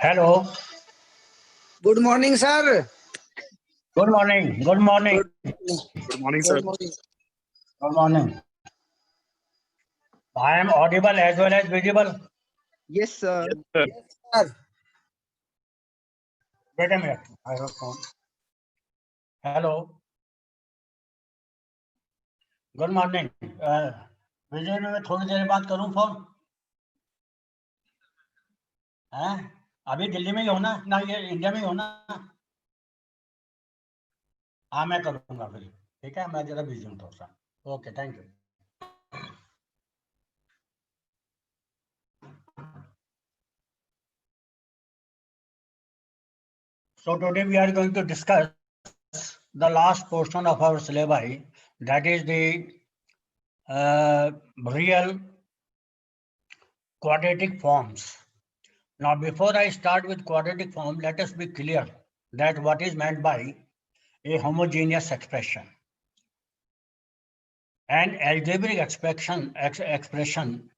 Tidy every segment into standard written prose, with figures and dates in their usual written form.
Hello. Good morning, sir. Good morning. Good morning. Good morning, sir. Good morning. Good morning. I am audible as well as visible. Yes, sir. Yes, sir. Yes, sir. Wait a minute. I have phone. Hello. Good morning Vijay में मैं थोड़ी देर बाद करूं phone हैं अभी दिल्ली में ही हो ना ये इंडिया में ही हो ना हाँ मैं करूंगा फिर ठीक है मैं जरा बिजी हूँ थोड़ा सा okay thank you So today we are going to discuss the last portion of our syllabi, that is the real quadratic forms. Now, before I start with quadratic form, let us be clear that what is meant by a homogeneous expression. An algebraic expression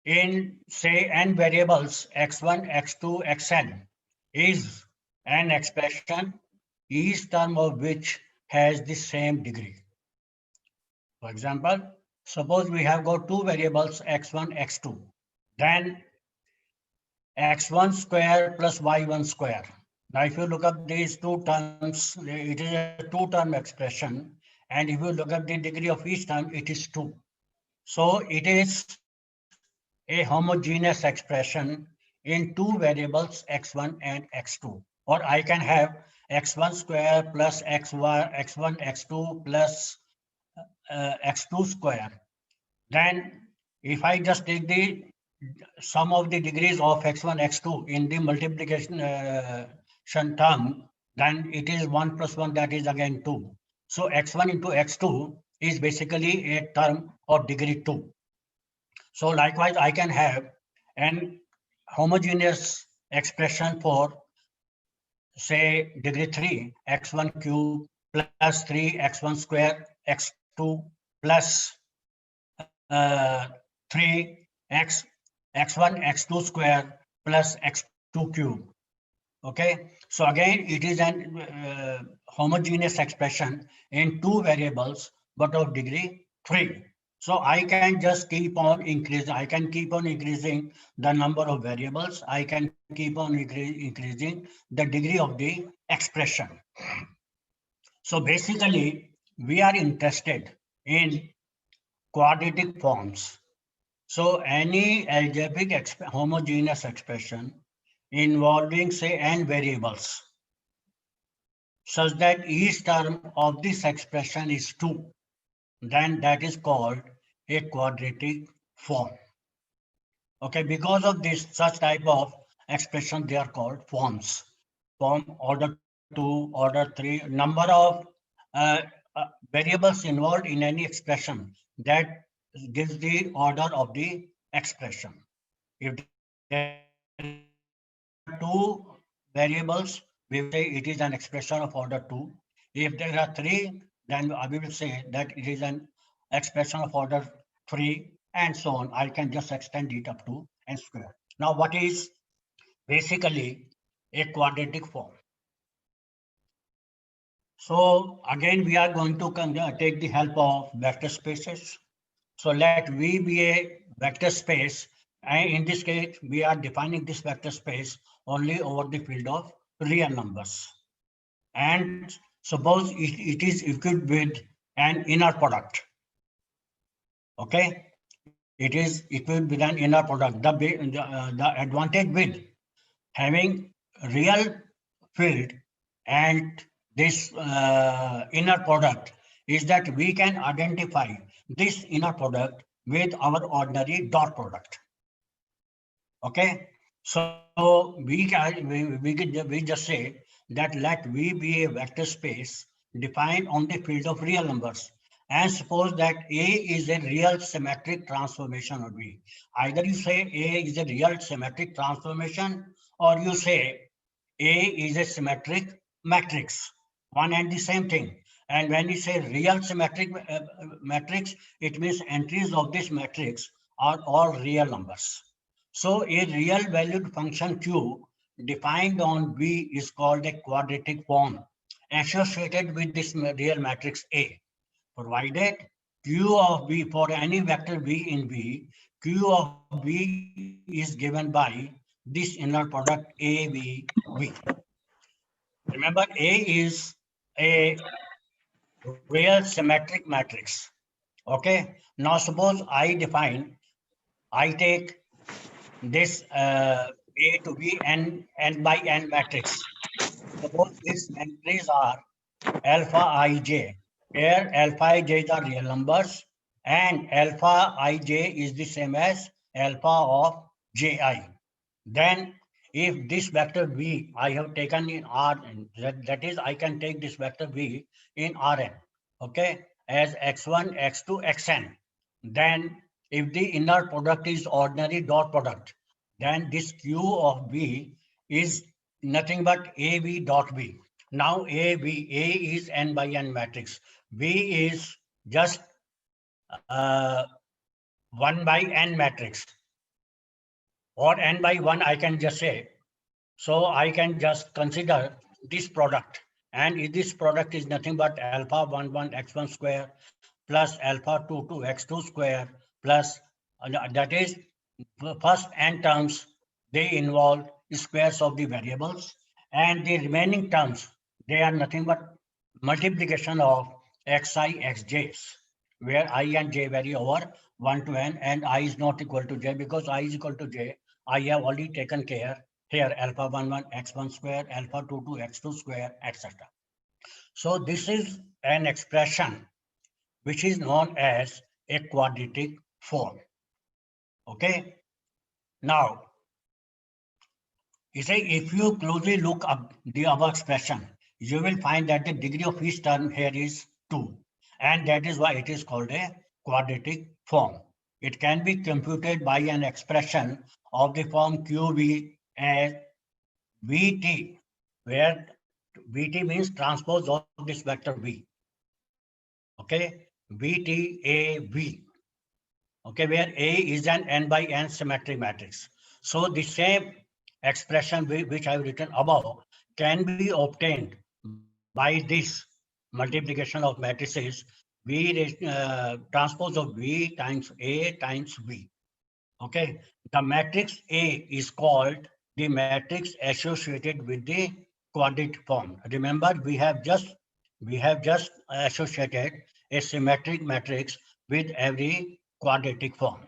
in, say, n variables x1, x2, xn is an expression each term of which has the same degree. For example, suppose we have got two variables x1, x2, then x1 square plus y1 square. Now, if you look up these two terms, it is a two-term expression. And if you look at the degree of each term, it is 2. So it is a homogeneous expression in two variables, x1 and x2. Or I can have x1 square plus x1, x2 plus x2 square. Then if I just take the sum of the degrees of x1, x2 in the multiplication term, then it is 1 plus 1, that is again 2. So x1 into x2 is basically a term of degree 2. So likewise, I can have an homogeneous expression for, say, degree 3, x1 cube plus 3 x1 square, x2 plus 3 x1 x2 square plus x2 cube. Okay, so again it is an homogeneous expression in two variables but of degree 3. So I can just keep on increasing. I can keep on increasing the number of variables. I can keep on increasing the degree of the expression. So basically, we are interested in quadratic forms. So any algebraic homogeneous expression involving, say, n variables, such that each term of this expression is 2, then that is called a quadratic form. Okay, because of this such type of expression, they are called forms. Form order 2, order 3, number of variables involved in any expression that gives the order of the expression. If there are two variables, we will say it is an expression of order 2. If there are 3, then we will say that it is an expression of order 3, and so on. I can just extend it up to n square. Now, what is basically a quadratic form? So again, we are going to take the help of vector spaces. So let V be a vector space, and in this case, we are defining this vector space only over the field of real numbers. And suppose it is equipped with an inner product. Okay, it is equipped with an inner product. The advantage with having real field and this inner product is that we can identify this inner product with our ordinary dot product. Okay, so we just say that let V be a vector space defined on the field of real numbers, and suppose that A is a real symmetric transformation of V. Either you say A is a real symmetric transformation, or you say A is a symmetric matrix, one and the same thing. And when you say real symmetric matrix, it means entries of this matrix are all real numbers. So a real valued function Q defined on V is called a quadratic form associated with this real matrix A, provided Q of V for any vector V in V, Q of V is given by this inner product AVV. Remember, A is a real symmetric matrix. Okay. Now suppose I take this A to be n by n matrix. Suppose its entries are alpha ij, where alpha ij are real numbers and alpha ij is the same as alpha of ji. Then if this vector v I have taken in Rn, that is I can take this vector v in Rn, okay, as x1, x2, xn. Then if the inner product is ordinary dot product, then this q of v is nothing but av dot v. Now A is n by n matrix. V is just 1 by n matrix, or n by 1 I can just say. So I can just consider this product, and if this product is nothing but alpha 1 x1 square plus alpha 2 x2 square plus that is first n terms, they involve squares of the variables, and the remaining terms, they are nothing but multiplication of xi xj's, where I and j vary over 1 to n, and I is not equal to j. Because I is equal to j, I have already taken care here alpha 1 x1 square, alpha 2 x2 square, etc. So this is an expression which is known as a quadratic form. Okay. Now, you say if you closely look up the above expression, you will find that the degree of each term here is 2. And that is why it is called a quadratic form. It can be computed by an expression of the form QV as VT, where VT means transpose of this vector V. Okay, VTAV. Okay, where A is an n by n symmetric matrix. So the same expression which I have written above can be obtained by this multiplication of matrices V transpose of V times A times V. Okay, the matrix A is called the matrix associated with the quadratic form. Remember, we have just associated a symmetric matrix with every quadratic form.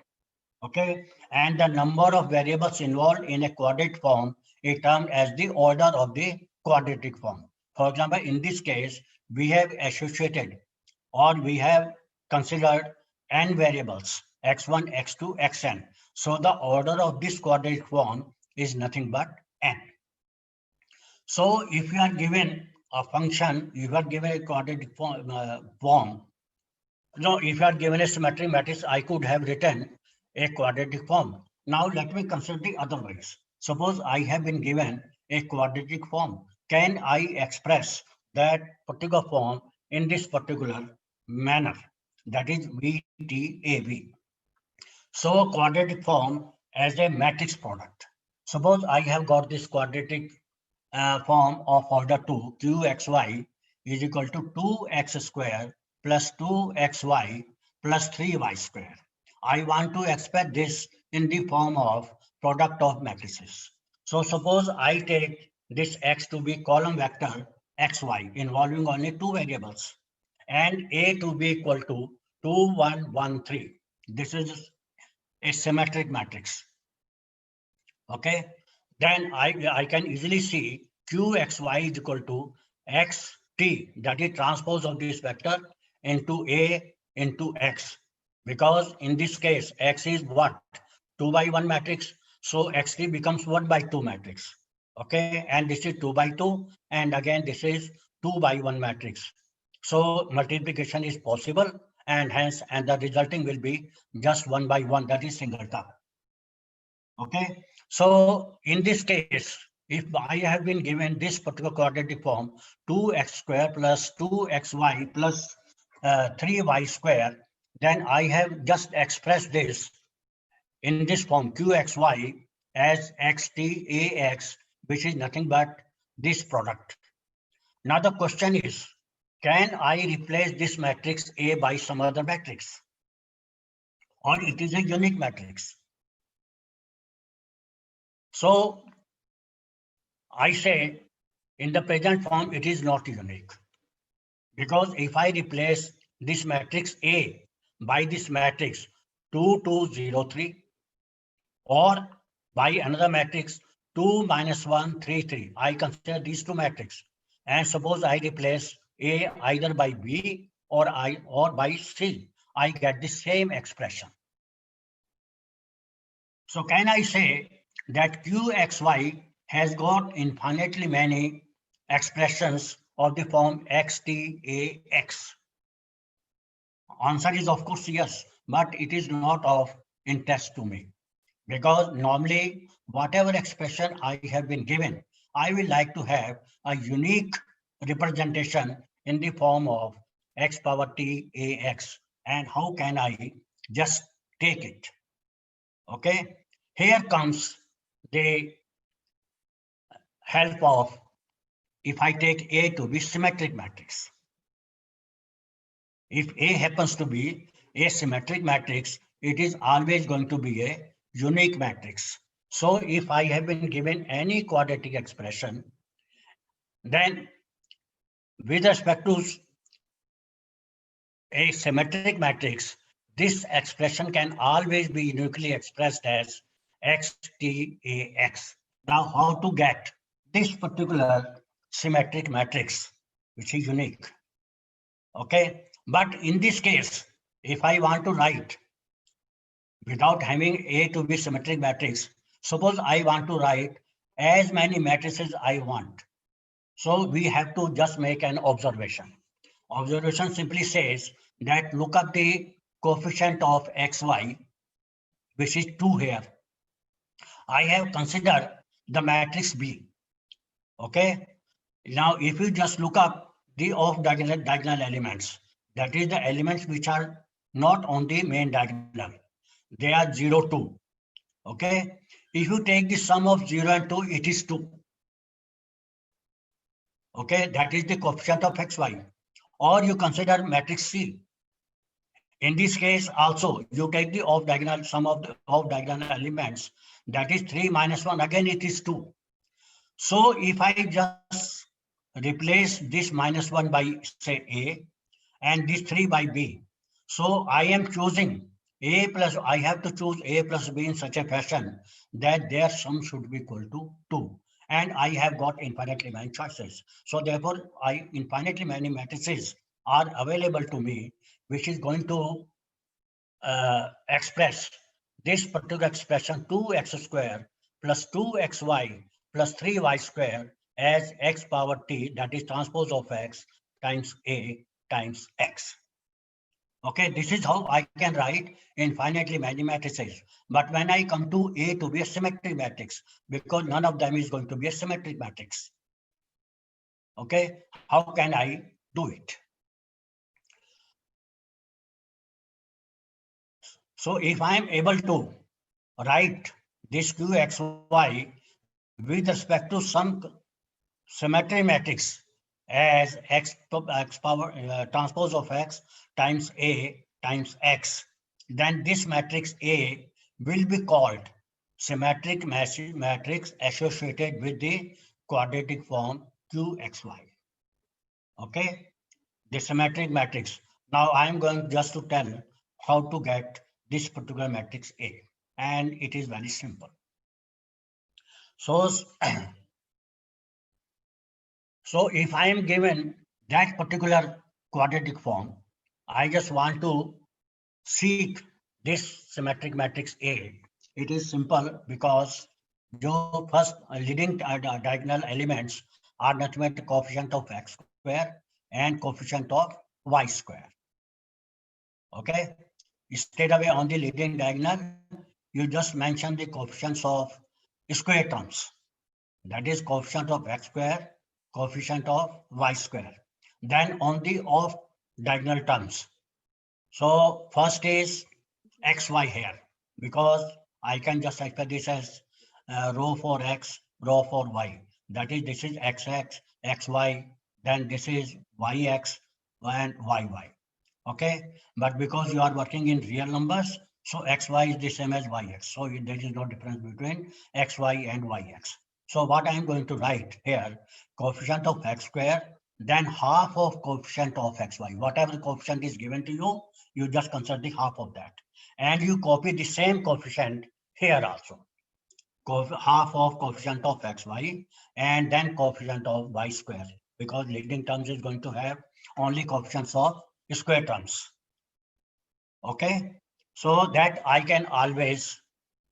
Okay, and the number of variables involved in a quadratic form is termed as the order of the quadratic form. For example, in this case, we have associated, or we have considered n variables, x1, x2, xn. So the order of this quadratic form is nothing but n. So if you are given a function, if you are given a quadratic form, no, if you are given a symmetric matrix, I could have written a quadratic form. Now let me consider the other ways. Suppose I have been given a quadratic form. Can I express that particular form in this particular manner? That is VTAV. So quadratic form as a matrix product. Suppose I have got this quadratic form of order 2, qxy is equal to 2x square plus 2xy plus 3y square. I want to express this in the form of product of matrices. So suppose I take this x to be column vector xy involving only two variables, and A to be equal to 2, 1, 1, 3. This is a symmetric matrix. Okay, then I can easily see qxy is equal to xt, that is transpose of this vector into A into x, because in this case x is what, 2 by 1 matrix, so xt becomes 1 by 2 matrix. Okay, and this is 2 by 2, and again this is 2 by 1 matrix. So multiplication is possible, and hence the resulting will be just 1 by 1, that is single term. Okay, so in this case, if I have been given this particular quadratic form, 2x square plus 2xy plus 3y square, then I have just expressed this in this form QXY as XTAX, which is nothing but this product. Now the question is, can I replace this matrix A by some other matrix? Or it is a unique matrix? So I say in the present form, it is not unique. Because if I replace this matrix A by this matrix 2, 2, 0, 3, or by another matrix 2, -1, 3, 3, I consider these two matrices. And suppose I replace A either by B or by C, I get the same expression. So can I say that QXY has got infinitely many expressions of the form XTAX? Answer is of course yes, but it is not of interest to me, because normally whatever expression I have been given, I will like to have a unique representation in the form of x power t ax. And how can I just take it? Okay, here comes the help of, if I take A to be symmetric matrix. If A happens to be a symmetric matrix, it is always going to be a unique matrix. So if I have been given any quadratic expression, then with respect to a symmetric matrix, this expression can always be uniquely expressed as XTAX. Now, how to get this particular symmetric matrix, which is unique? Okay, but in this case, if I want to write without having A to be symmetric matrix, suppose I want to write as many matrices I want. So we have to just make an observation. Observation simply says that look up the coefficient of xy, which is 2 here. I have considered the matrix B. Okay. Now, if you just look up the off diagonal elements, that is the elements which are not on the main diagonal, they are 0, 2. Okay. If you take the sum of 0 and 2, it is 2. Okay, that is the coefficient of xy. Or you consider matrix C. In this case, also you take the off diagonal sum of the off diagonal elements, that is 3 minus 1. Again, it is 2. So if I just replace this -1 by say A and this 3 by B, so I am choosing A plus, I have to choose A plus B in such a fashion that their sum should be equal to 2. And I have got infinitely many choices. So therefore, infinitely many matrices are available to me, which is going to express this particular expression 2x square plus 2xy plus 3y square as x power t, that is transpose of x times A times x. Okay, this is how I can write infinitely many matrices. But when I come to A to be a symmetric matrix, because none of them is going to be a symmetric matrix. Okay, how can I do it? So if I am able to write this QXY with respect to some symmetry matrix as x power transpose of x times A times x, then this matrix A will be called symmetric matrix associated with the quadratic form QXY. Okay, the symmetric matrix. Now I am going just to tell how to get this particular matrix A, and it is very simple. So, so if I am given that particular quadratic form, I just want to seek this symmetric matrix A. It is simple because your first leading diagonal elements are nothing but the coefficient of x square and coefficient of y square. Okay, straight away on the leading diagonal, you just mention the coefficients of square terms. That is coefficient of x square, coefficient of y square. Then on the off diagonal terms. So first is xy here, because I can just express this as rho for x, rho for y. That is, this is xx, xy, then this is yx and yy. Okay, but because you are working in real numbers, so xy is the same as yx. So there is no difference between xy and yx. So what I am going to write here, coefficient of x square, then half of coefficient of xy. Whatever coefficient is given to you, you just consider the half of that. And you copy the same coefficient here also. Half of coefficient of xy and then coefficient of y square, because leading terms is going to have only coefficients of square terms. Okay, so that I can always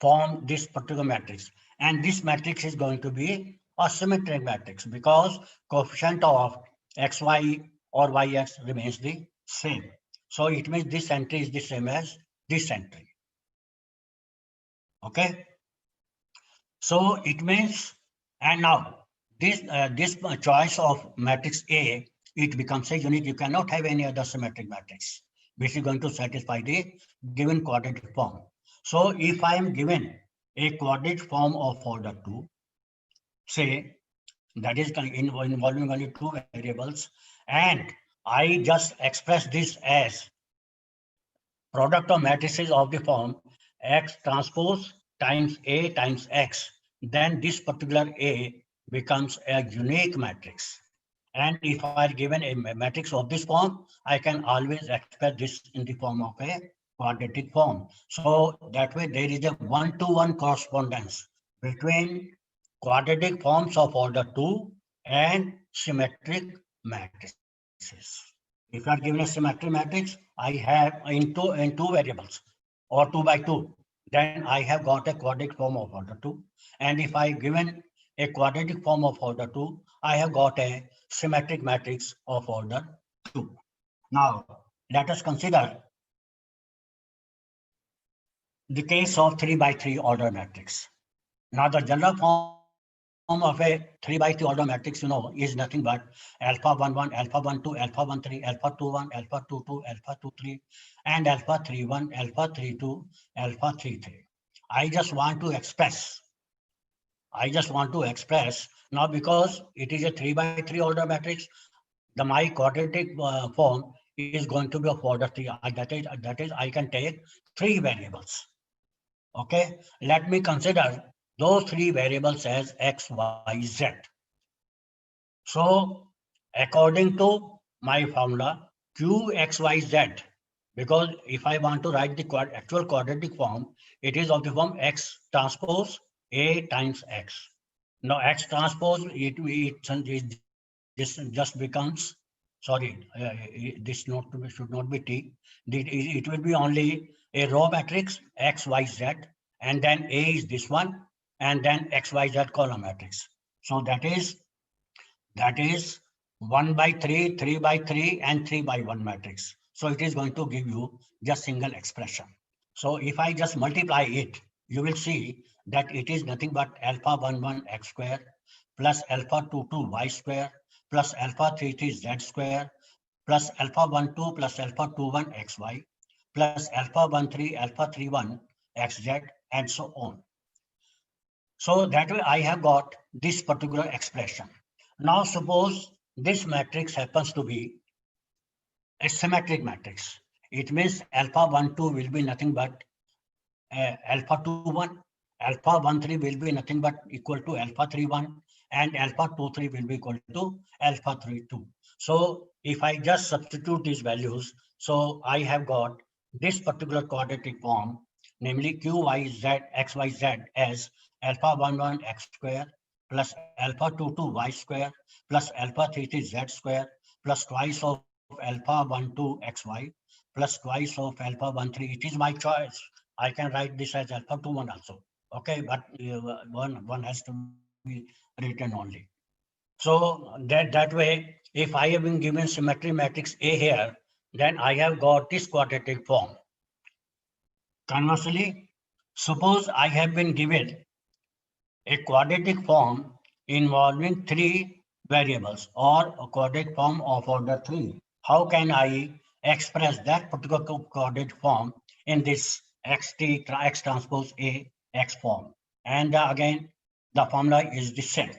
form this particular matrix, and this matrix is going to be a symmetric matrix because coefficient of xy or yx remains the same. So it means this entry is the same as this entry. Okay, so it means, and now this choice of matrix A, it becomes a unit. You cannot have any other symmetric matrix which is going to satisfy the given quadratic form. So if I am given a quadratic form of order 2, say that is involving only two variables, and I just express this as product of matrices of the form x transpose times A times x, then this particular A becomes a unique matrix. And if I are given a matrix of this form, I can always express this in the form of a quadratic form. So that way there is a one-to-one correspondence between quadratic forms of order 2 and symmetric matrices. If you are given a symmetric matrix, I have in two variables or 2 by 2, then I have got a quadratic form of order 2. And if I given a quadratic form of order 2, I have got a symmetric matrix of order 2. Now, let us consider the case of 3 by 3 order matrix. Now, the general form of a 3 by 3 order matrix, is nothing but alpha 1 1, alpha 1 2, alpha 1 3, alpha 2 1, alpha 2 2, alpha 2 3, and alpha 3 1, alpha 3 2, alpha 3 3. I just want to express now, because it is a 3 by 3 order matrix, my quadratic form is going to be of order 3. That is I can take 3 variables. Okay, let me consider those 3 variables as x, y, z. So according to my formula, q, x, y, z, because if I want to write the actual quadratic form, it is of the form x transpose A times x. Now x transpose, this just becomes, sorry, this should not be T. It will be only a row matrix x, y, z, and then A is this one, and then x, y, z column matrix. So that is 1 by 3, 3 by 3, and 3 by 1 matrix. So it is going to give you just single expression. So if I just multiply it, you will see that it is nothing but alpha 1 1 x square plus alpha 2 2 y square plus alpha 3 3 z square plus alpha 1 2 plus alpha 2 1 xy plus alpha 1 3 alpha 3 1 xz, and so on. So that way I have got this particular expression. Now suppose this matrix happens to be a symmetric matrix. It means alpha 1 2 will be nothing but alpha 2 1, alpha 1 3 will be nothing but equal to alpha 3 1, and alpha 2 3 will be equal to alpha 3 2. So if I just substitute these values, so I have got this particular quadratic form, namely q y z x y z as alpha 1 1 x square plus alpha 2 2 y square plus alpha 3 3 z square plus twice of alpha 1 2 xy plus twice of alpha 1 3. It is my choice. I can write this as alpha 2 1 also. Okay, but one has to be written only. So that way, if I have been given symmetry matrix A here, then I have got this quadratic form. Conversely, suppose I have been given a quadratic form involving 3 variables or a quadratic form of order 3. How can I express that particular quadratic form in this x transpose A X form. And again, the formula is the same.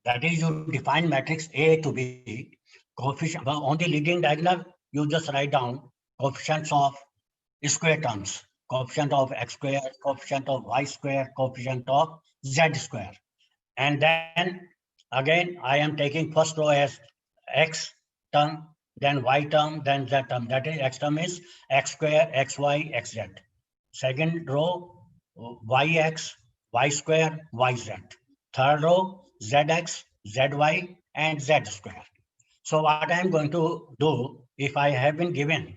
That is, you define matrix A to be coefficient on the leading diagonal. You just write down coefficients of square terms, coefficient of x square, coefficient of y square, coefficient of z square. And then again, I am taking first row as x term, then y term, then z term. That is, x term is x square, xy, xz. Second row, yx, y square, yz. Third row, zx, zy, and z square. So what I am going to do, if I have been given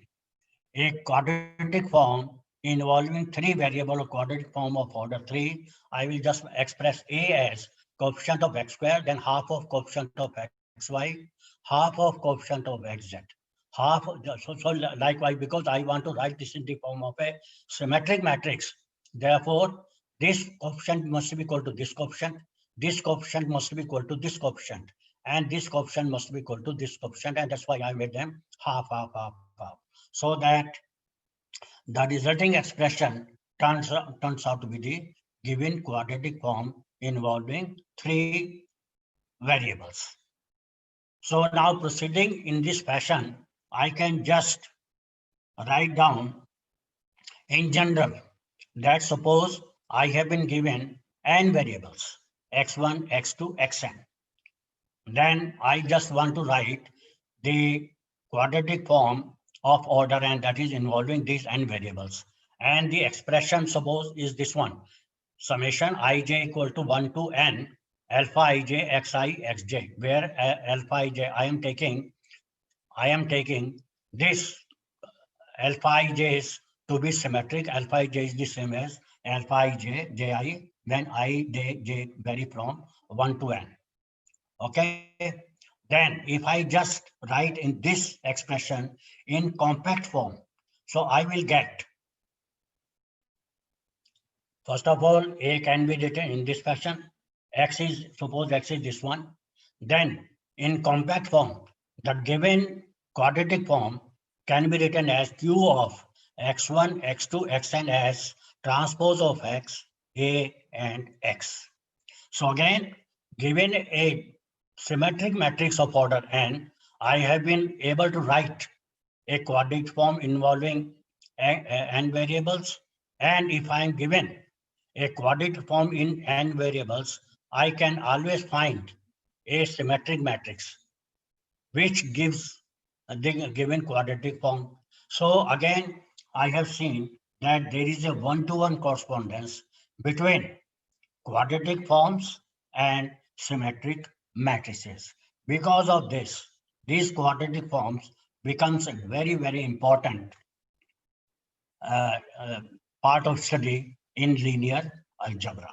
a quadratic form involving three variable or quadratic form of order 3, I will just express A as coefficient of x square, then half of coefficient of xy, half of coefficient of xz. So likewise, because I want to write this in the form of a symmetric matrix, therefore this coefficient must be equal to this coefficient must be equal to this coefficient, and this coefficient must be equal to this coefficient, and that's why I made them half, so that the resulting expression turns out to be the given quadratic form involving three variables. So now proceeding in this fashion, I can just write down in general that suppose I have been given n variables, x1, x2, xn. Then I just want to write the quadratic form of order, and that is involving these n variables. And the expression suppose is this one, summation ij equal to 1 to n alpha ij xi xj, where alpha ij I am taking this alpha ij's to be symmetric. Alpha ij is the same as alpha ij ji, when I j vary from 1 to n. Okay, then if I just write in this expression in compact form, so I will get, first of all, A can be written in this fashion. Suppose x is this one. Then in compact form, the given quadratic form can be written as q of x1, x2, xn as transpose of x, A, and x. So again, given a symmetric matrix of order n, I have been able to write a quadratic form involving n variables. And if I am given a quadratic form in n variables, I can always find a symmetric matrix which gives the given quadratic form. So again, I have seen that there is a one-to-one correspondence between quadratic forms and symmetric matrices. Because of this, these quadratic forms becomes a very, very important part of study in linear algebra.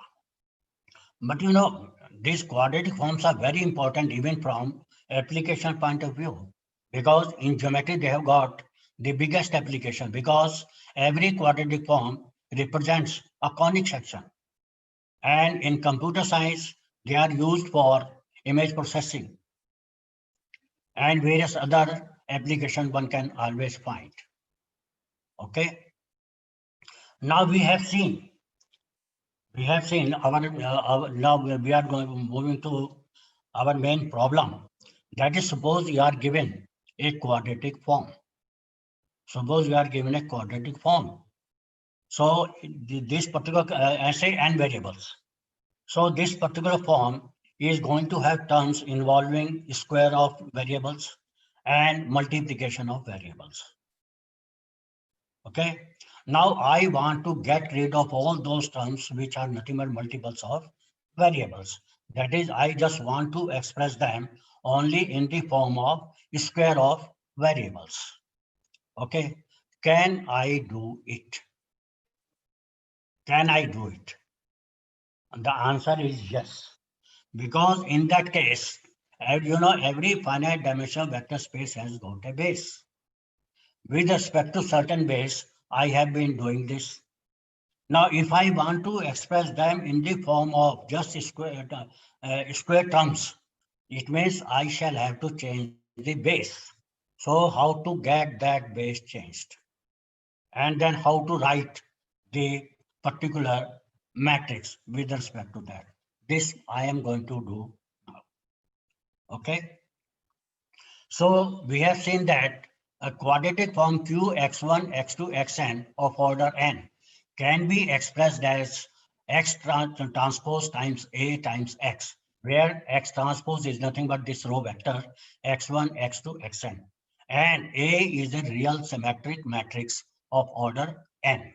But you know, these quadratic forms are very important even from application point of view, because in geometry they have got the biggest application, because every quadratic form represents a conic section. And in computer science, they are used for image processing and various other applications one can always find. Okay. Now we have seen our now we are moving to our main problem. That is, suppose you are given a quadratic form. Suppose you are given a quadratic form. So this particular, I say n variables. So this particular form is going to have terms involving square of variables and multiplication of variables. Okay. Now I want to get rid of all those terms which are nothing but multiples of variables. That is, I just want to express them only in the form of square of variables. Okay. Can I do it? Can I do it? And the answer is yes. Because in that case, you know, every finite dimensional vector space has got a base. With respect to certain base, I have been doing this. Now, if I want to express them in the form of just square terms, it means I shall have to change the base. So how to get that base changed? And then how to write the particular matrix with respect to that. This I am going to do now. Okay. So we have seen that a quadratic form Qx1, x2, xn of order n can be expressed as x transpose times A times x, where x transpose is nothing but this row vector x1, x2, xn. And A is a real symmetric matrix of order n.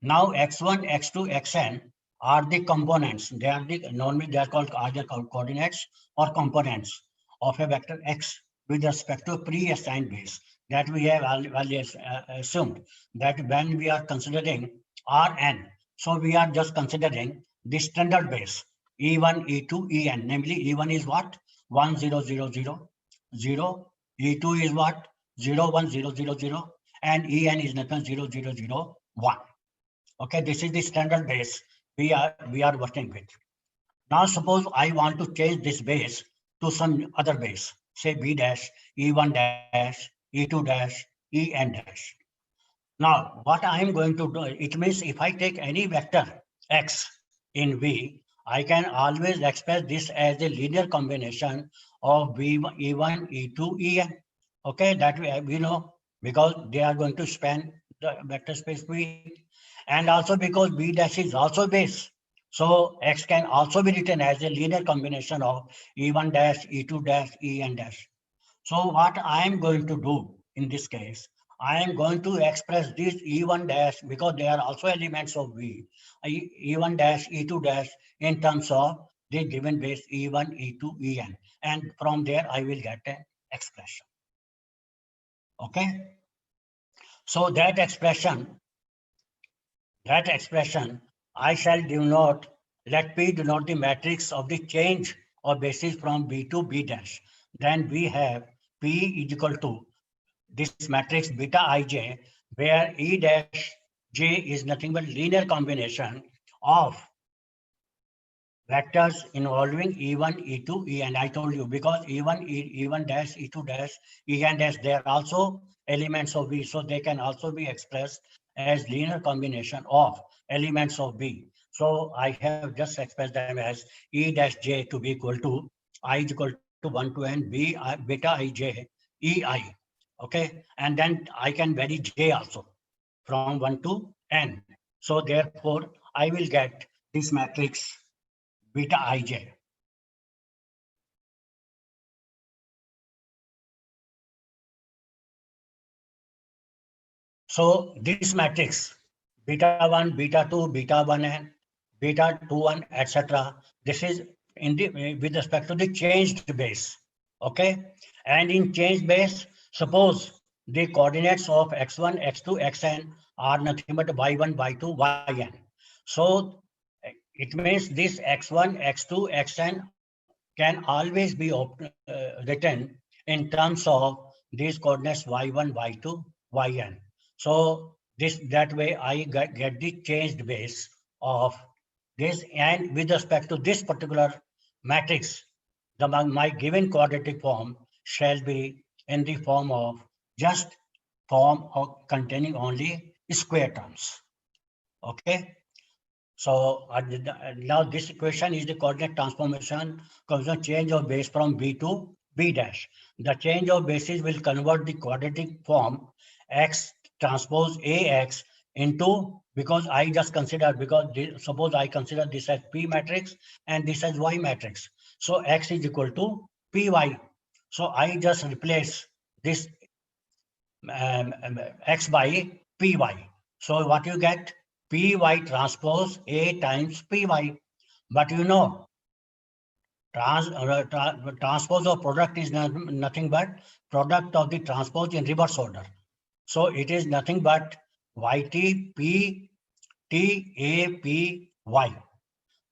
Now x1, x2, xn are the components. They are the normally they are called either coordinates or components of a vector x with respect to a pre-assigned base that we have already assumed that when we are considering Rn, so we are just considering the standard base E1, E2, En. Namely, E1 is what? 1, 0, 0, 0, 0. E2 is what? 0, 1, 0, 0, 0. And En is nothing 0, 0, 0, 1. Okay, this is the standard base we are working with. Now suppose I want to change this base to some other base, say B dash, E1 dash, E2 dash, En dash. Now what I am going to do, it means if I take any vector x in V, I can always express this as a linear combination of V1, E1, E2, En. Okay, that we know because they are going to span the vector space V. And also because B dash is also base. So X can also be written as a linear combination of E1 dash, E2 dash, En dash. So what I am going to do in this case, I am going to express this E1 dash because they are also elements of V, E1 dash, E2 dash in terms of the given base E1, E2, En. And from there I will get an expression. Okay. So that expression I shall denote, let P denote the matrix of the change of basis from B to B dash. Then we have P is equal to this matrix beta ij, where E dash j is nothing but linear combination of vectors involving E1, E2, En. I told you because E1, E1 dash, E2 dash, En dash, they are also elements of V, so they can also be expressed as linear combination of elements of B. So I have just expressed them as E dash j to be equal to I is equal to 1 to n B beta ij EI. Okay, and then I can vary j also from 1 to n. So therefore, I will get this matrix beta ij. So this matrix beta 1, beta 2, beta 1n, beta 2, 1, etc. This is in the with respect to the changed base. Okay, and in changed base, suppose the coordinates of x1, x2, xn are nothing but y1, y2, yn. So it means this x1, x2, xn can always be written in terms of these coordinates y1, y2, yn. So that way I get the changed base of this, and with respect to this particular matrix, my given quadratic form shall be in the form of just form of containing only square terms. Okay. So now this equation is the coordinate transformation change of base from B to B dash. The change of bases will convert the quadratic form X transpose AX into, because I just consider, suppose I consider this as P matrix and this as Y matrix. So X is equal to PY. So I just replace this X by PY. So what you get? Py transpose A times Py. But you know, transpose of product is nothing but product of the transpose in reverse order. So it is nothing but Yt P T A P Y.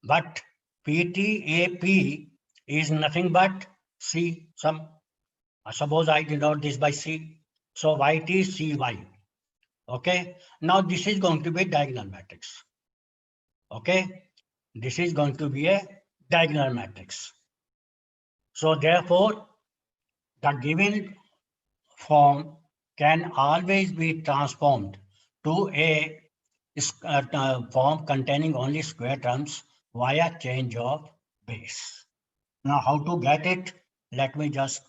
But PT A P is nothing but C. Suppose I denote this by C. So Yt Cy. Okay, now this is going to be a diagonal matrix. Okay, this is going to be a diagonal matrix. So therefore, the given form can always be transformed to a form containing only square terms via change of base. Now, how to get it? Let me just,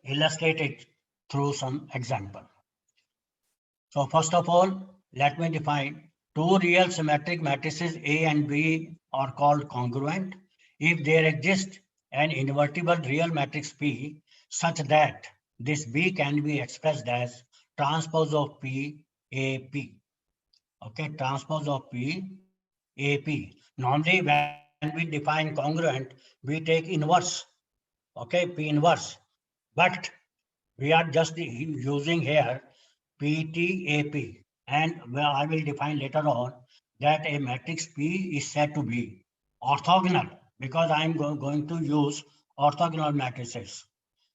illustrate it through some example. So first of all, let me define two real symmetric matrices A and B are called congruent if there exists an invertible real matrix P such that this B can be expressed as transpose of P AP. Okay, transpose of P AP. Normally, when we define congruent, we take inverse. Okay, P inverse. But we are just using here PTAP, and I will define later on that a matrix P is said to be orthogonal because I am going to use orthogonal matrices.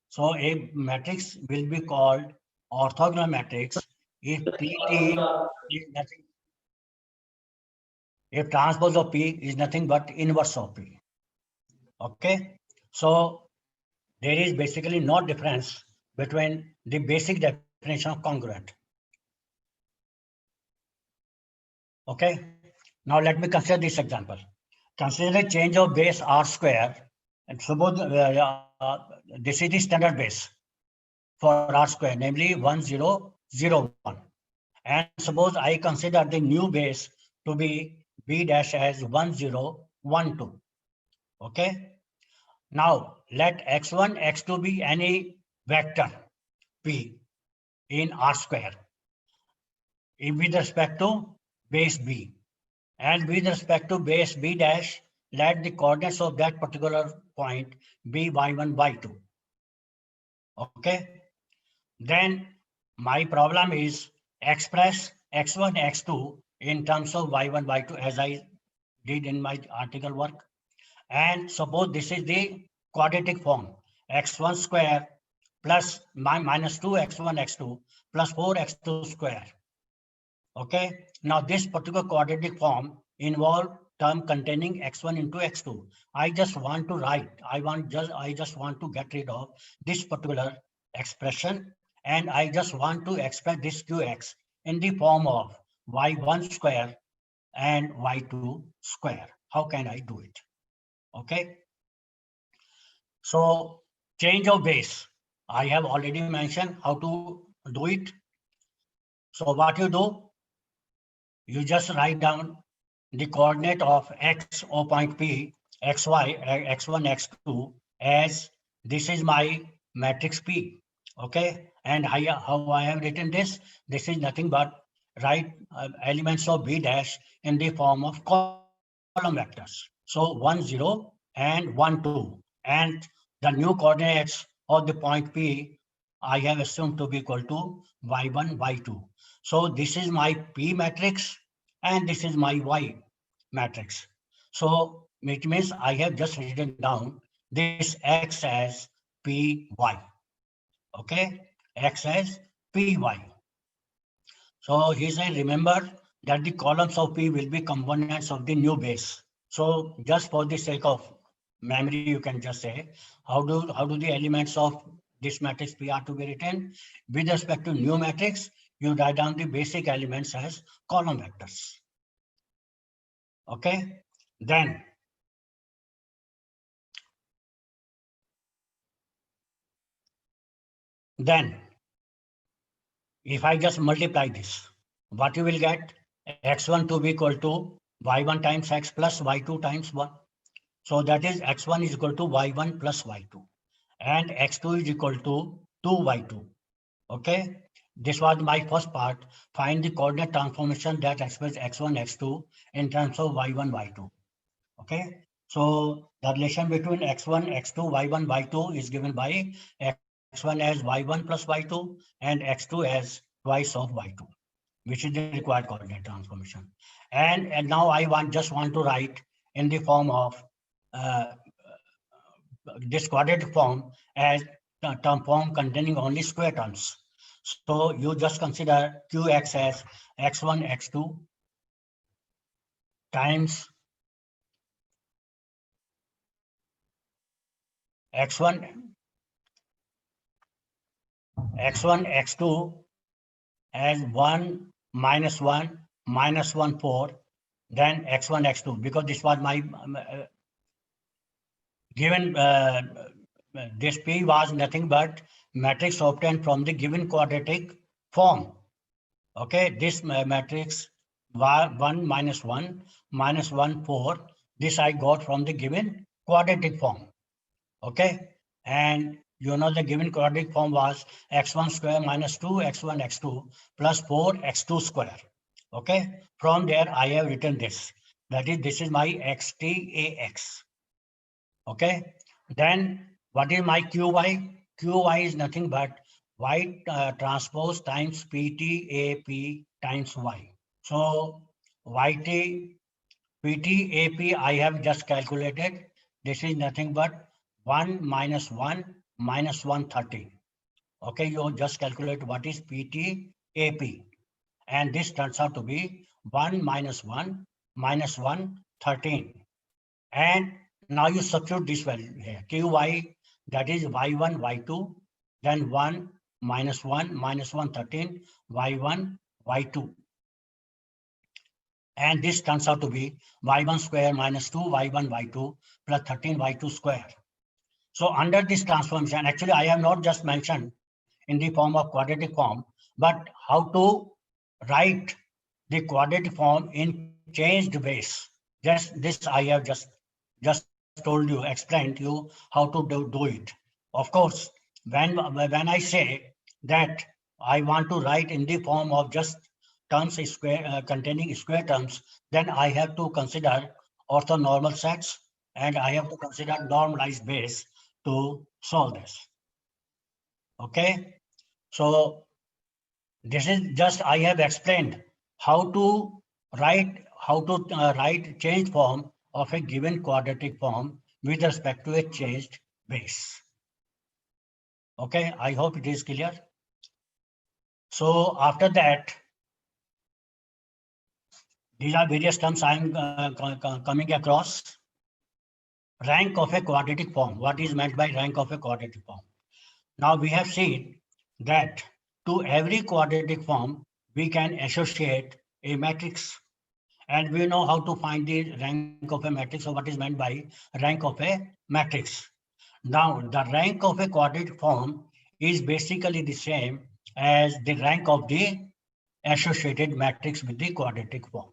So a matrix will be called orthogonal matrix if PT is nothing, if transpose of P is nothing but inverse of P. Okay, so there is basically no difference between the basic definition of congruent. Okay, now let me consider this example. Consider a change of base r square, and suppose this is the standard base for r square, namely 1001. And suppose I consider the new base to be b dash as 1012. Okay. Now let x1, x2 be any vector p in r square with respect to base b. And with respect to base b dash, let the coordinates of that particular point be y1, y2. Okay. Then my problem is express x1, x2 in terms of y1, y2 as I did in my article work. And suppose this is the quadratic form, x1 square plus minus 2x1, x2 plus 4x2 square. Okay. Now this particular quadratic form involve term containing x1 into x2. I just want to write, I just want to get rid of this particular expression, and I just want to express this qx in the form of y1 square and y2 square. How can I do it? Okay. So change of base, I have already mentioned how to do it. So what you do, you just write down the coordinate of x or point P, xy, x1, x2 as this is my matrix P. Okay. And how I have written this? This is nothing but write elements of B dash in the form of column vectors. So 1, 0 and 1, 2. And the new coordinates of the point P I have assumed to be equal to y1, y2. So this is my P matrix and this is my Y matrix. So it means I have just written down this X as PY. Okay, X as PY. So he said, remember that the columns of P will be components of the new base. So just for the sake of memory, you can just say, how do the elements of this matrix P are to be written? With respect to new matrix, you write down the basic elements as column vectors. Okay, then if I just multiply this, what you will get? X1 to be equal to y1 times x plus y2 times 1. So that is x1 is equal to y1 plus y2 and x2 is equal to 2y2. Okay, this was my first part. Find the coordinate transformation that expresses x1, x2 in terms of y1, y2. Okay, so the relation between x1, x2, y1, y2 is given by x1 as y1 plus y2 and x2 as twice of y2, which is the required coordinate transformation. And now I just want to write in the form of this quadratic form as the term form containing only square terms. So you just consider qx as x1, x2 times x1, x2 as 1 minus 1 minus 1 4, then x1 x2, because this was my given this P was nothing but matrix obtained from the given quadratic form. Okay, this matrix 1 minus 1 minus 1 4, this I got from the given quadratic form. Okay, and you know the given quadratic form was x1 square minus 2 x1 x2 plus 4 x2 square. Okay, from there I have written this, that is, this is my xtax. Okay, then what is my qy? Qy is nothing but y transpose times ptap times y. So yt ptap I have just calculated. This is nothing but 1 minus 1 minus 130. Okay, you just calculate what is ptap, and this turns out to be 1 minus 1 minus 113. And now you substitute this value here, qy, that is y1, y2, then 1 minus 1 minus 113, y1, y2. And this turns out to be y1 square minus 2 y1, y2 plus 13 y2 square. So under this transformation, actually I have not just mentioned in the form of quadratic form, but how to write the quadratic form in changed base. Just this I have just told you, explained you how to do it. Of course, when I say that I want to write in the form of just terms square containing square terms, then I have to consider orthonormal sets and I have to consider normalized base to solve this. Okay, so this is just I have explained how to write changed form of a given quadratic form with respect to a changed base. Okay, I hope it is clear. So after that, these are various terms I am coming across. Rank of a quadratic form. What is meant by rank of a quadratic form? Now we have seen that to every quadratic form, we can associate a matrix. And we know how to find the rank of a matrix, or what is meant by rank of a matrix. Now, the rank of a quadratic form is basically the same as the rank of the associated matrix with the quadratic form.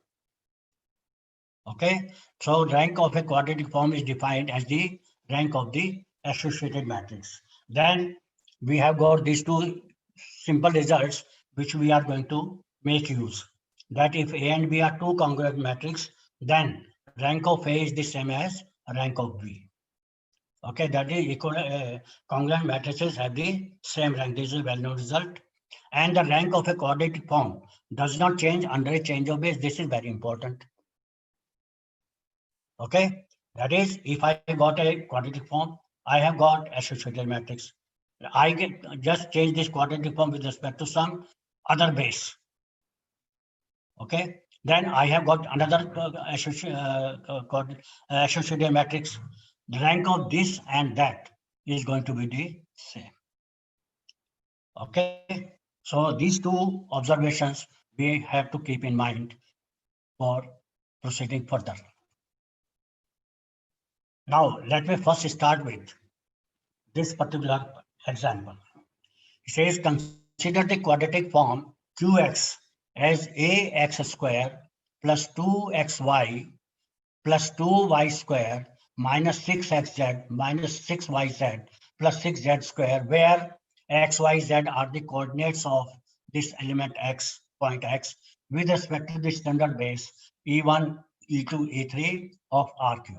Okay, so rank of a quadratic form is defined as the rank of the associated matrix. Then we have got these two simple results which we are going to make use. That if A and B are two congruent matrices, then rank of A is the same as rank of B. Okay, that is equal. Congruent matrices have the same rank. This is a well-known result. And the rank of a quadratic form does not change under a change of base. This is very important. Okay, that is, if I got a quadratic form, I have got associated matrix. I just change this quadratic form with respect to some other base. Okay, then I have got another associated matrix. The rank of this and that is going to be the same. Okay, so these two observations we have to keep in mind for proceeding further. Now, let me first start with this particular example. It says, consider the quadratic form Qx as ax square plus 2xy plus 2y square minus 6xz minus 6yz plus 6z square, where x, y, z are the coordinates of this element x, point x, with respect to the standard base E1, E2, E3 of R3.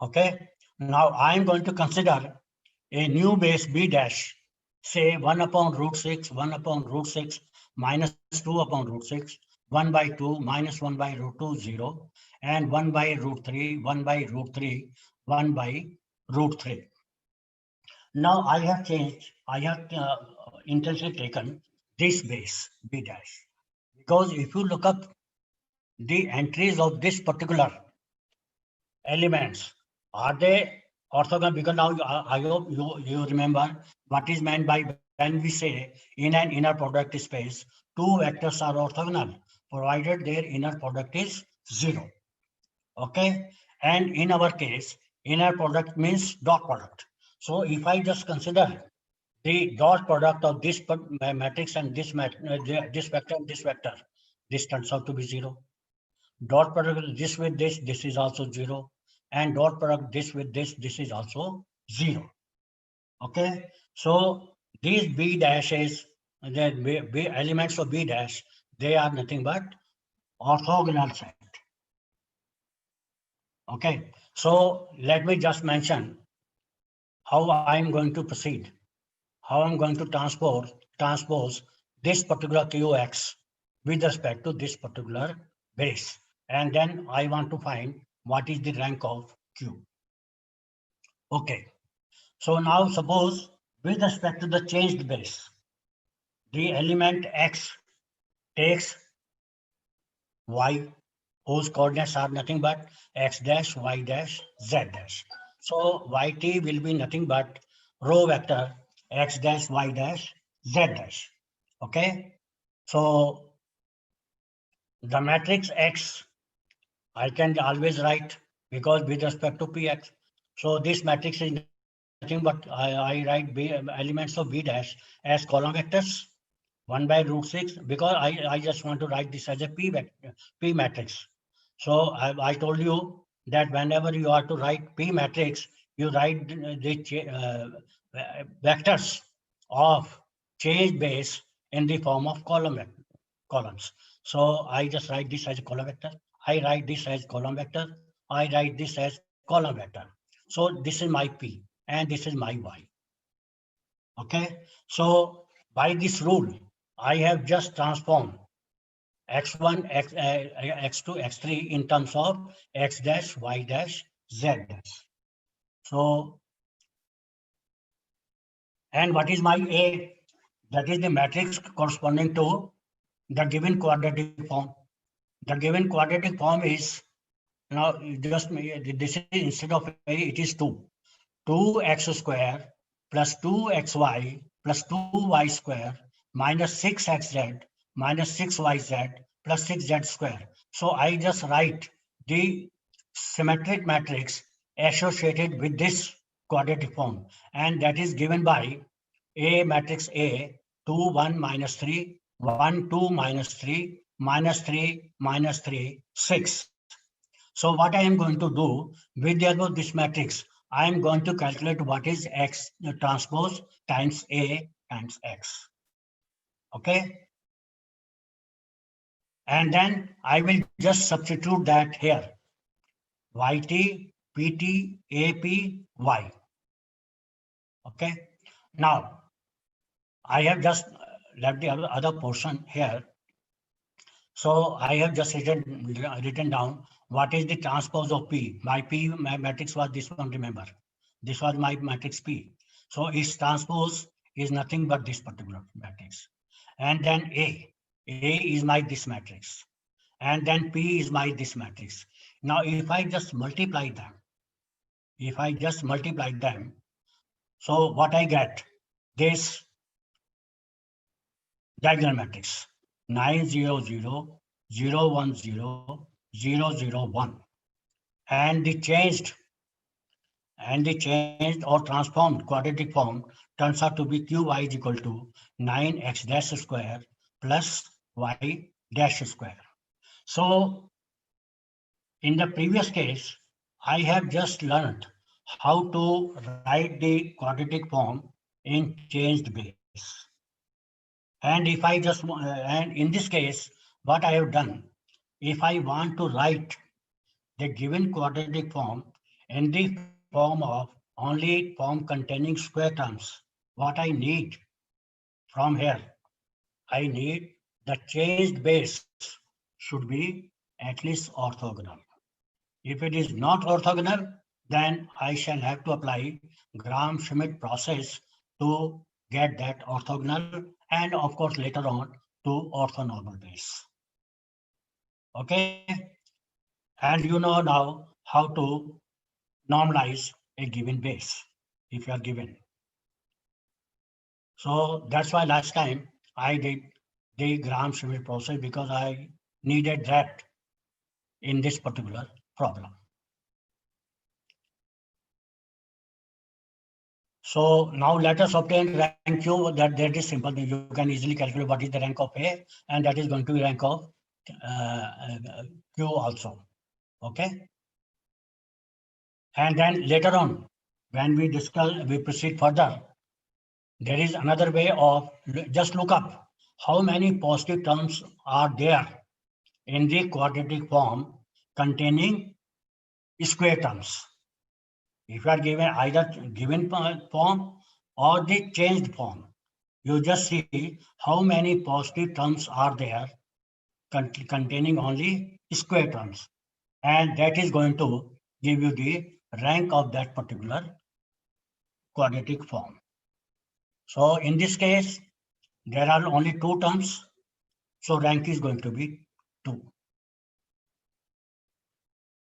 Okay, now I am going to consider a new base B dash, say 1 upon root 6, 1 upon root 6, minus 2 upon root 6, 1 by 2, minus 1 by root 2, 0, and 1 by root 3, 1 by root 3, 1 by root 3. Now I have changed, I have intentionally taken this base B dash, because if you look up the entries of this particular elements, are they orthogonal? Because now I hope you remember what is meant by when we say in an inner product space, two vectors are orthogonal, provided their inner product is 0. Okay. And in our case, inner product means dot product. So if I just consider the dot product of this matrix and this this vector and this vector, this turns out to be 0. Dot product this with this is also 0. And dot product this with this is also 0. Okay. So these B dashes, the B elements of B dash, they are nothing but orthogonal set. Okay. So let me just mention how I'm going to proceed, how I'm going to transpose this particular QX with respect to this particular base. And then I want to find what is the rank of Q. Okay. So now suppose with respect to the changed base, the element X takes Y, whose coordinates are nothing but X dash, Y dash, Z dash. So YT will be nothing but row vector X dash, Y dash, Z dash. Okay. So the matrix X, I can always write because with respect to PX. So this matrix is nothing but I write B, elements of B dash as column vectors 1 by root 6 because I just want to write this as a P matrix. So I told you that whenever you are to write P matrix, you write the vectors of change base in the form of columns. So I just write this as a column vector. I write this as column vector. I write this as column vector. So this is my P and this is my Y. Okay. So by this rule, I have just transformed x1, x2, x3 in terms of x dash, y dash, z dash. So, and what is my A? That is the matrix corresponding to the given quadratic form. The given quadratic form is, now just this is instead of A, it is 2. 2x square plus 2xy plus 2y square minus 6xz minus 6yz plus 6z square. So I just write the symmetric matrix associated with this quadratic form, and that is given by A matrix A 2 1 minus 3 1 2 minus 3 minus 3 minus 3 6. So what I am going to do with the help of this matrix, I am going to calculate what is X transpose times A times X. Okay. And then I will just substitute that here. YT, PT, AP, Y. Okay. Now, I have just left the other portion here. So I have just written down what is the transpose of P. My P matrix was this one, remember. This was my matrix P. So its transpose is nothing but this particular matrix. And then A is my this matrix. And then P is my this matrix. Now, if I just multiply them, so what I get, this diagonal matrix, 9 0 0 0 1 0 0 0 1, and the changed or transformed quadratic form turns out to be Qy is equal to 9x dash square plus y dash square. So in the previous case, I have just learned how to write the quadratic form in changed base. And if I just, and in this case, what I have done, if I want to write the given quadratic form in the form of only form containing square terms, what I need from here, I need the changed base should be at least orthogonal. If it is not orthogonal, then I shall have to apply Gram-Schmidt process to get that orthogonal, and of course later on to orthonormal base. Okay, and you know now how to normalize a given base if you are given. So that's why last time I did the Gram-Schmidt process, because I needed that in this particular problem. So now let us obtain rank Q. That is simple. You can easily calculate what is the rank of A, and that is going to be rank of Q also. Okay. And then later on, when we proceed further, there is another way of just look up how many positive terms are there in the quadratic form containing square terms. If you are given either given form or the changed form, you just see how many positive terms are there containing only square terms, and that is going to give you the rank of that particular quadratic form. So in this case, there are only two terms, so rank is going to be 2.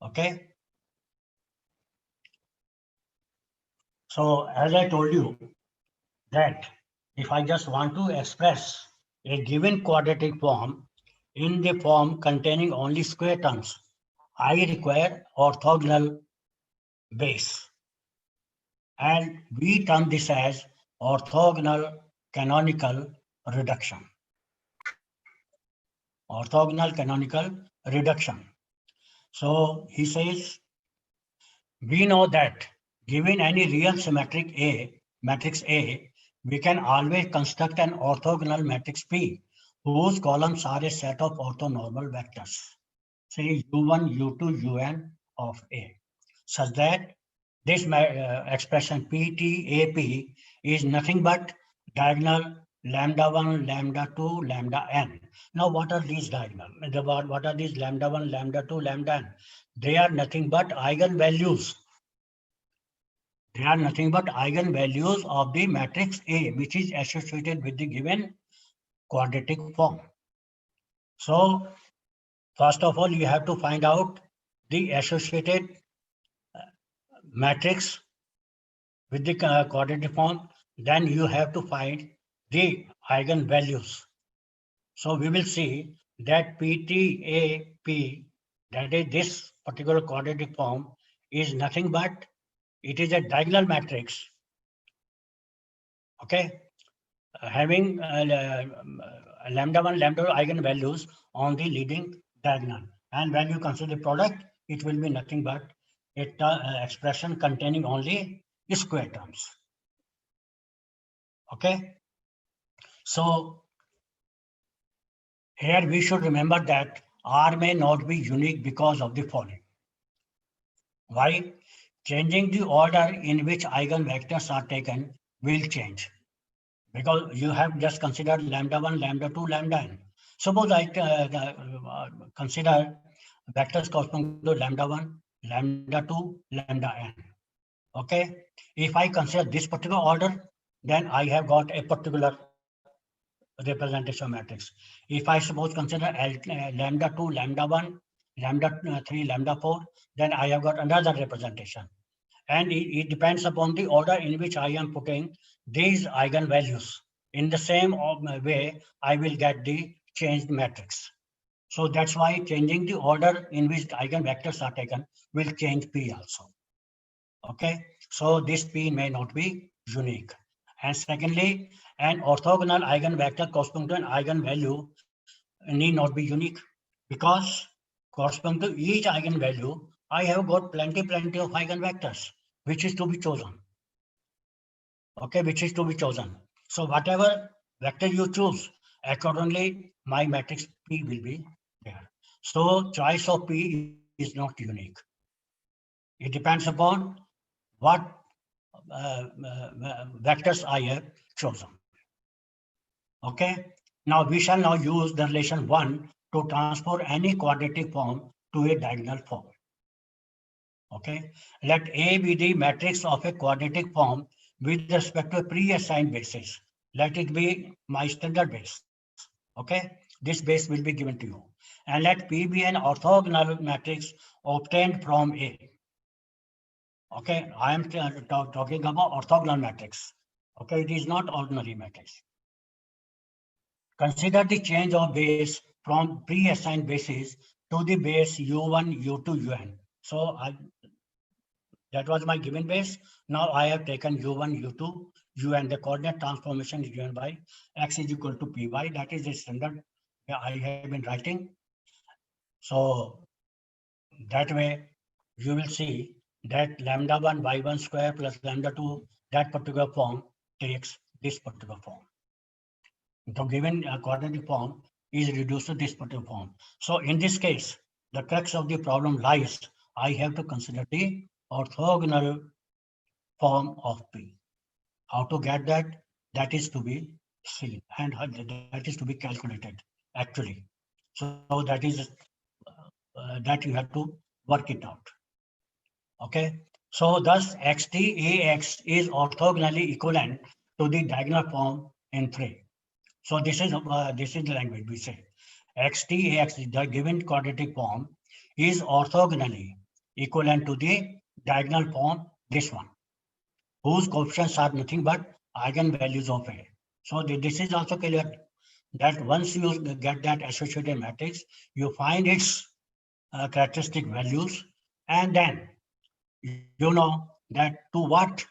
Okay. So as I told you that if I just want to express a given quadratic form in the form containing only square terms, I require orthogonal base. And we term this as orthogonal canonical reduction. Orthogonal canonical reduction. So he says, we know that given any real symmetric matrix A, we can always construct an orthogonal matrix P whose columns are a set of orthonormal vectors, say U1, U2, Un of A, such that this expression PTAP is nothing but diagonal lambda 1, lambda 2, lambda n. Now, what are these diagonal? What are these lambda 1, lambda 2, lambda n? They are nothing but eigenvalues. They are nothing but eigenvalues of the matrix A, which is associated with the given quadratic form. So, first of all, you have to find out the associated matrix with the quadratic form. Then you have to find the eigenvalues. So we will see that PTAP, that is this particular quadratic form, is nothing but it is a diagonal matrix. Okay, having lambda 1, lambda 2 eigenvalues on the leading diagonal. And when you consider the product, it will be nothing but an expression containing only square terms. Okay. So here we should remember that R may not be unique because of the following. Why? Changing the order in which eigenvectors are taken will change. Because you have just considered lambda 1, lambda 2, lambda n. Suppose I consider vectors corresponding to lambda 1, lambda 2, lambda n. Okay. If I consider this particular order, then I have got a particular representation matrix. If I suppose consider lambda 2, lambda 1, lambda 3, lambda 4, then I have got another representation. And it depends upon the order in which I am putting these eigenvalues. In the same way, I will get the changed matrix. So that's why changing the order in which eigenvectors are taken will change P also. Okay, so this P may not be unique. And secondly, an orthogonal eigenvector corresponding to an eigenvalue need not be unique, because corresponding to each eigenvalue, I have got plenty of eigenvectors, which is to be chosen. Okay, which is to be chosen. So whatever vector you choose, accordingly, my matrix P will be there. So choice of P is not unique. It depends upon what vectors I have chosen. Okay. Now we shall now use the relation 1 to transpose any quadratic form to a diagonal form. Okay. Let A be the matrix of a quadratic form with respect to a pre-assigned basis. Let it be my standard base. Okay. This base will be given to you. And let P be an orthogonal matrix obtained from A. Okay. I am talking about orthogonal matrix. Okay, it is not ordinary matrix. Consider the change of base from pre-assigned bases to the base U1, U2, Un. So that was my given base. Now I have taken U1, U2, Un. The coordinate transformation is given by x is equal to py. That is the standard I have been writing. So that way you will see that lambda 1 y1 square plus lambda 2, that particular form takes this particular form. The given quadratic form is reduced to this particular form. So in this case, the crux of the problem lies, I have to consider the orthogonal form of P. How to get that? That is to be seen and that is to be calculated actually. So that is that you have to work it out. Okay. So thus XTAX is orthogonally equivalent to the diagonal form in 3. So this is the language we say. XTAX, the given quadratic form, is orthogonally equivalent to the diagonal form, this one, whose coefficients are nothing but eigenvalues of A. So this is also clear that once you get that associated matrix, you find its characteristic values, and then you know that to what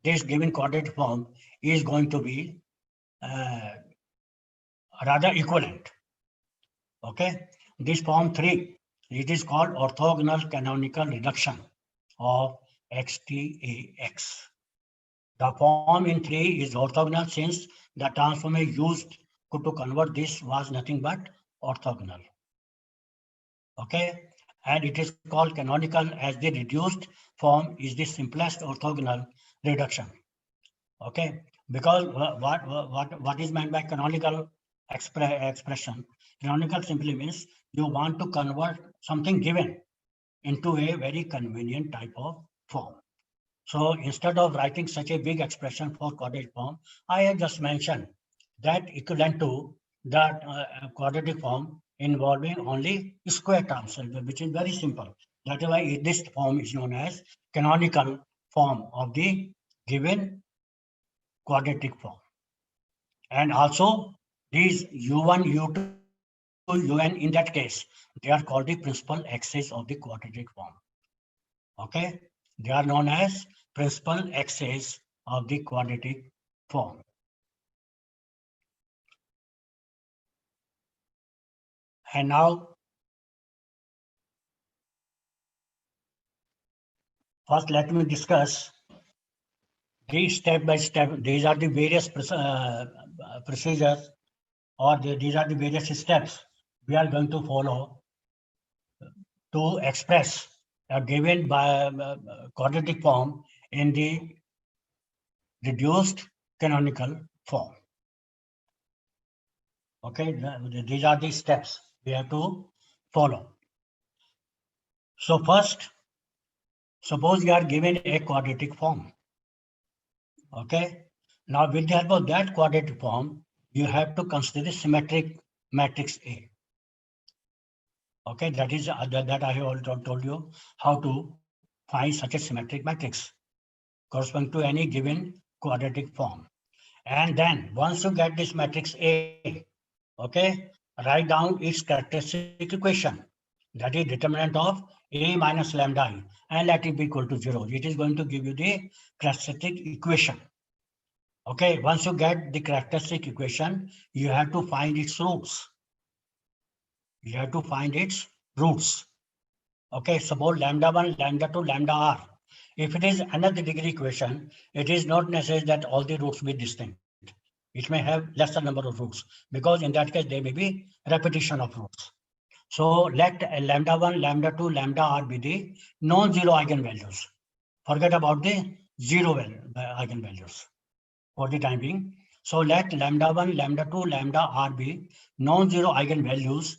this given quadratic form is going to be rather equivalent. Okay, this form 3, it is called orthogonal canonical reduction of XTAX. The form in 3 is orthogonal since the transform used to convert this was nothing but orthogonal. Okay, and it is called canonical as the reduced form is the simplest orthogonal reduction. Okay, because what is meant by canonical expression? Canonical simply means you want to convert something given into a very convenient type of form. So instead of writing such a big expression for quadratic form, I have just mentioned that equivalent to that quadratic form involving only square terms, which is very simple. That is why this form is known as canonical form of the given quadratic form. And also these U1, U2, Un in that case, they are called the principal axes of the quadratic form. Okay, they are known as principal axes of the quadratic form. And now, first let me discuss these step by step. These are the various procedures, or these are the various steps we are going to follow to express a given by quadratic form in the reduced canonical form. Okay, these are the steps we have to follow. So first, suppose you are given a quadratic form. Okay, now with the help of that quadratic form, you have to consider symmetric matrix A. Okay, that is that I have already told you how to find such a symmetric matrix corresponding to any given quadratic form. And then once you get this matrix A, okay, write down its characteristic equation, that is determinant of A minus lambda I, and let it be equal to 0. It is going to give you the characteristic equation. Okay, once you get the characteristic equation, you have to find its roots. You have to find its roots. Okay, suppose lambda 1, lambda 2, lambda r. If it is another degree equation, it is not necessary that all the roots be distinct. It may have lesser number of roots, because in that case, there may be repetition of roots. So let lambda 1, lambda 2, lambda r be the non-zero eigenvalues. Forget about the zero eigenvalues for the time being. So let lambda 1, lambda 2, lambda r be non-zero eigenvalues.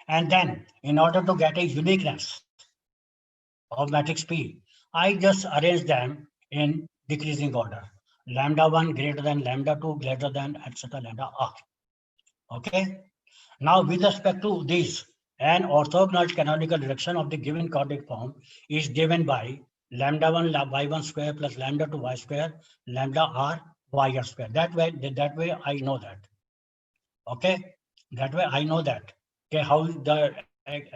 And then in order to get a uniqueness of matrix P, I just arrange them in decreasing order. Lambda 1 greater than lambda 2 greater than etc. lambda r. Okay. Now with respect to these, an orthogonal canonical reduction of the given quadratic form is given by lambda 1 y1 square plus lambda 2 y square lambda r y square. That way I know that. Okay, that way I know that. Okay, how the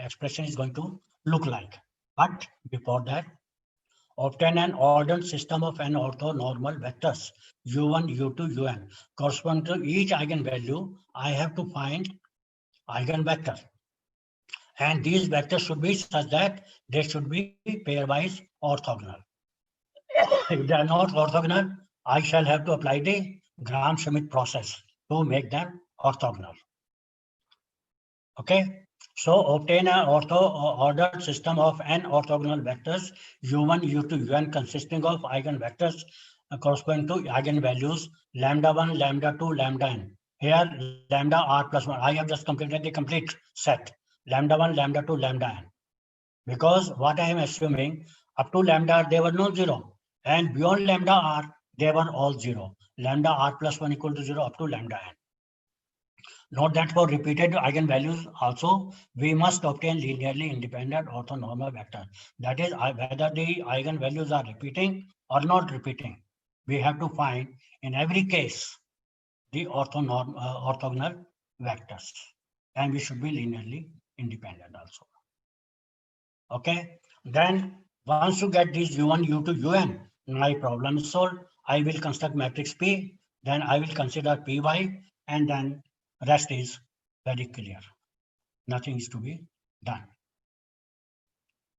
expression is going to look like. But before that, obtain an ordered system of n orthonormal vectors u1, u2, un corresponding to each eigenvalue. I have to find eigenvector, and these vectors should be such that they should be pairwise orthogonal. If they are not orthogonal, I shall have to apply the Gram-Schmidt process to make them orthogonal. Okay, so obtain an ordered system of n orthogonal vectors u1, u2, un consisting of eigenvectors corresponding to eigenvalues lambda 1, lambda 2, lambda n. Here lambda r plus 1. I have just completed the complete set. Lambda 1, lambda 2, lambda n. Because what I am assuming, up to lambda there were no 0, and beyond lambda r they were all 0. Lambda r plus 1 equal to 0 up to lambda n. Note that for repeated eigenvalues also, we must obtain linearly independent orthonormal vector. That is, whether the eigenvalues are repeating or not repeating. We have to find in every case the orthogonal vectors, and we should be linearly independent also. Okay, then once you get these u1, u2, un, my problem is solved. I will construct matrix P, then I will consider Py, and then rest is very clear. Nothing is to be done.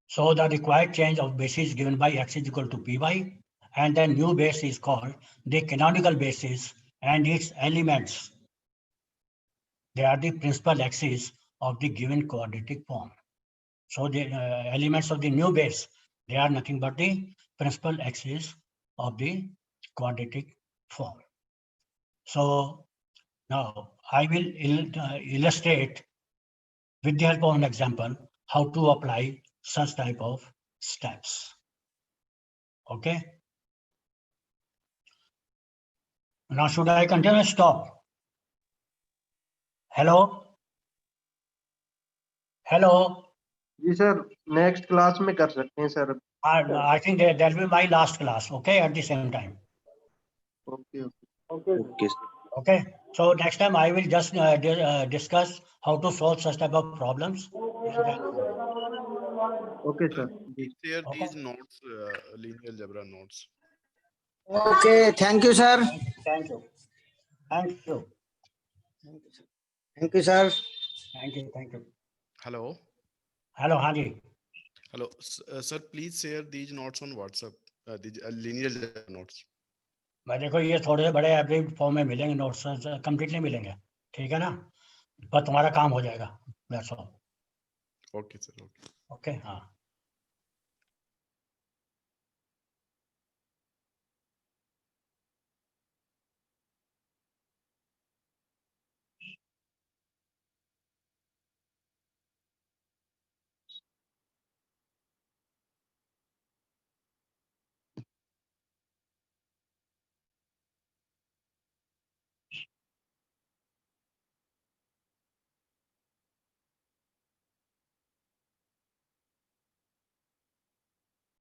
So the required change of basis given by x is equal to Py, and the new base is called the canonical basis, and its elements, they are the principal axes of the given quadratic form. So the elements of the new base, they are nothing but the principal axis of the quadratic form. So now I will illustrate with the help of an example how to apply such type of steps. Okay. Now should I continue or stop? Hello? Hello? जी sir, next class में कर सकते हैं sir. I think that will be my last class, okay, at the same time. Okay, so next time I will just discuss how to solve such type of problems. Okay, sir. Share Okay. these notes, linear algebra notes. Okay, thank you, sir. Thank you. Thank you. Thank you, sir. Thank you. Thank you. Hello. Hello, Haji. Hello, sir. Please share these notes on WhatsApp. These linear algebra notes. मैं देखो ये थोड़े से बड़े average form में मिलेंगे, notes completely मिलेंगे, ठीक है ना, पर तुम्हारा काम हो जाएगा. That's all. Okay, sir. Okay. Okay, हाँ.